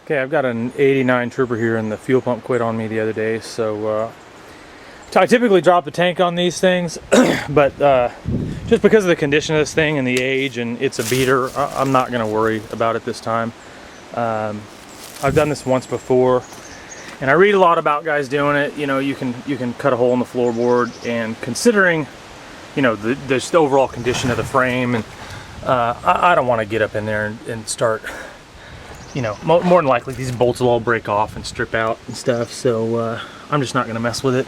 Okay, I've got an 89 Trooper here and the fuel pump quit on me the other day, so I typically drop the tank on these things, but just because of the condition of this thing and the age and it's a beater, I'm not going to worry about it this time. I've done this once before, and I read a lot about guys doing it. You know, you can cut a hole in the floorboard, and considering, you know, the overall condition of the frame, and I don't want to get up in there and start, you know, more than likely these bolts will all break off and strip out and stuff, so I'm just not going to mess with it.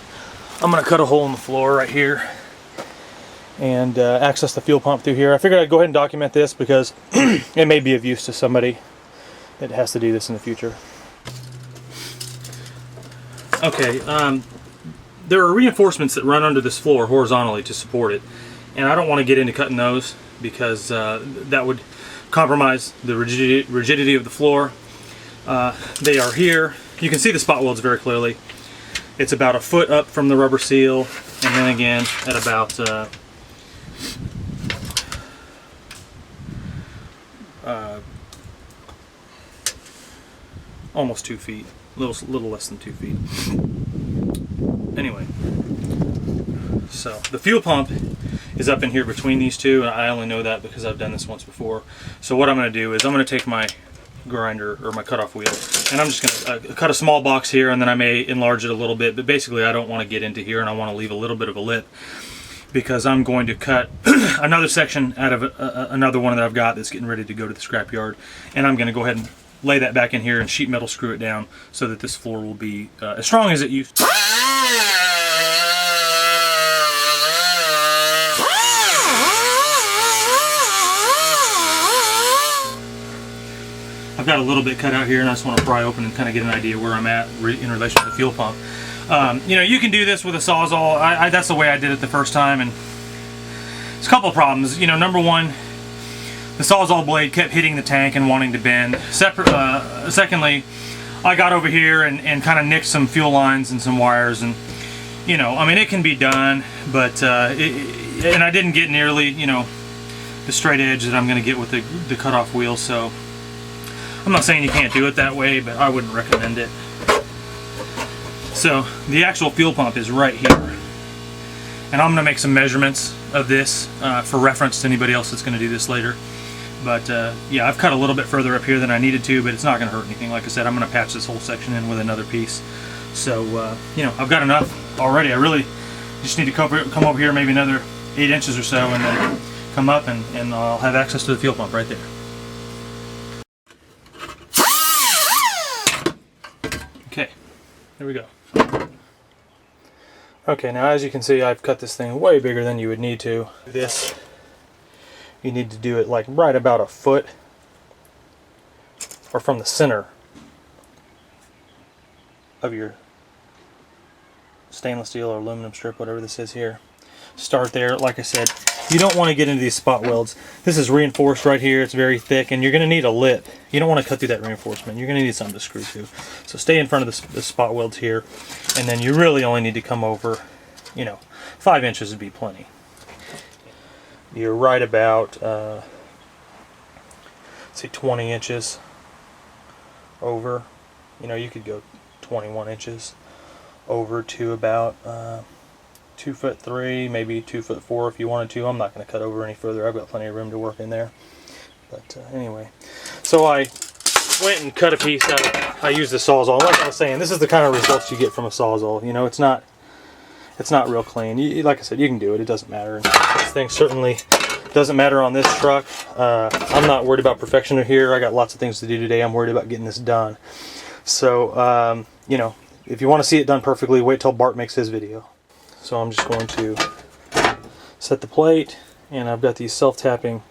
I'm going to cut a hole in the floor right here and access the fuel pump through here. I figured I'd go ahead and document this because it may be of use to somebody that has to do this in the future. Okay, there are reinforcements that run under this floor horizontally to support it, and I don't want to get into cutting those because that would compromise the rigidity of the floor. They are here. You can see the spot welds very clearly. It's about a foot up from the rubber seal, and then again at about almost 2 feet, little less than 2 feet. Anyway, so the fuel pump is up in here between these two, and I only know that because I've done this once before. So what I'm going to do is I'm going to take my grinder or my cutoff wheel, and I'm just going to cut a small box here, and then I may enlarge it a little bit, but basically I don't want to get into here, and I want to leave a little bit of a lip because I'm going to cut another section out of another one that I've got that's getting ready to go to the scrapyard, and I'm going to go ahead and lay that back in here and sheet metal screw it down so that this floor will be as strong as it used to. I've got a little bit cut out here, and I just want to pry open and kind of get an idea where I'm at in relation to the fuel pump. You know, you can do this with a Sawzall. That's the way I did it the first time, and there's a couple of problems. You know, number one, the Sawzall blade kept hitting the tank and wanting to bend. Secondly, I got over here and kind of nicked some fuel lines and some wires, and you know, I mean, it can be done, but and I didn't get nearly, you know, the straight edge that I'm going to get with the cutoff wheel. So I'm not saying you can't do it that way, but I wouldn't recommend it. So the actual fuel pump is right here, and I'm going to make some measurements of this for reference to anybody else that's going to do this later. But yeah, I've cut a little bit further up here than I needed to, but it's not going to hurt anything. Like I said, I'm going to patch this whole section in with another piece. So you know, I've got enough already. I really just need to come over here maybe another 8 inches or so, and then come up and I'll have access to the fuel pump right there. Okay, there we go. Okay, now as you can see, I've cut this thing way bigger than you would need to. This, you need to do it like right about a foot, or from the center of your stainless steel or aluminum strip, whatever this is here. Start there. Like I said, you don't want to get into these spot welds. This is reinforced right here. It's very thick, and you're going to need a lip. You don't want to cut through that reinforcement. You're going to need something to screw to. So stay in front of the spot welds here, and then you really only need to come over, you know, 5 inches would be plenty. You're right about, say 20 inches over. You know, you could go 21 inches over to about 2'3", maybe 2'4" if you wanted to. I'm not going to cut over any further. I've got plenty of room to work in there. But anyway, so I went and cut a piece out. I used the Sawzall. Like I was saying, this is the kind of results you get from a Sawzall. You know, it's not real clean. Like I said, you can do it. It doesn't matter. This thing certainly doesn't matter on this truck. I'm not worried about perfection here. I got lots of things to do today. I'm worried about getting this done. So you know, if you want to see it done perfectly, wait till Bart makes his video. So I'm just going to set the plate, and I've got these self-tapping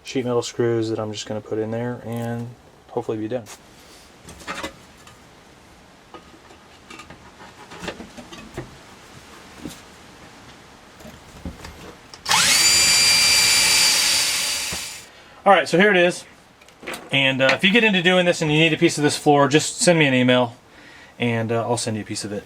sheet metal screws that I'm just going to put in there and hopefully be done. Alright, so here it is. And if you get into doing this and you need a piece of this floor, just send me an email and I'll send you a piece of it.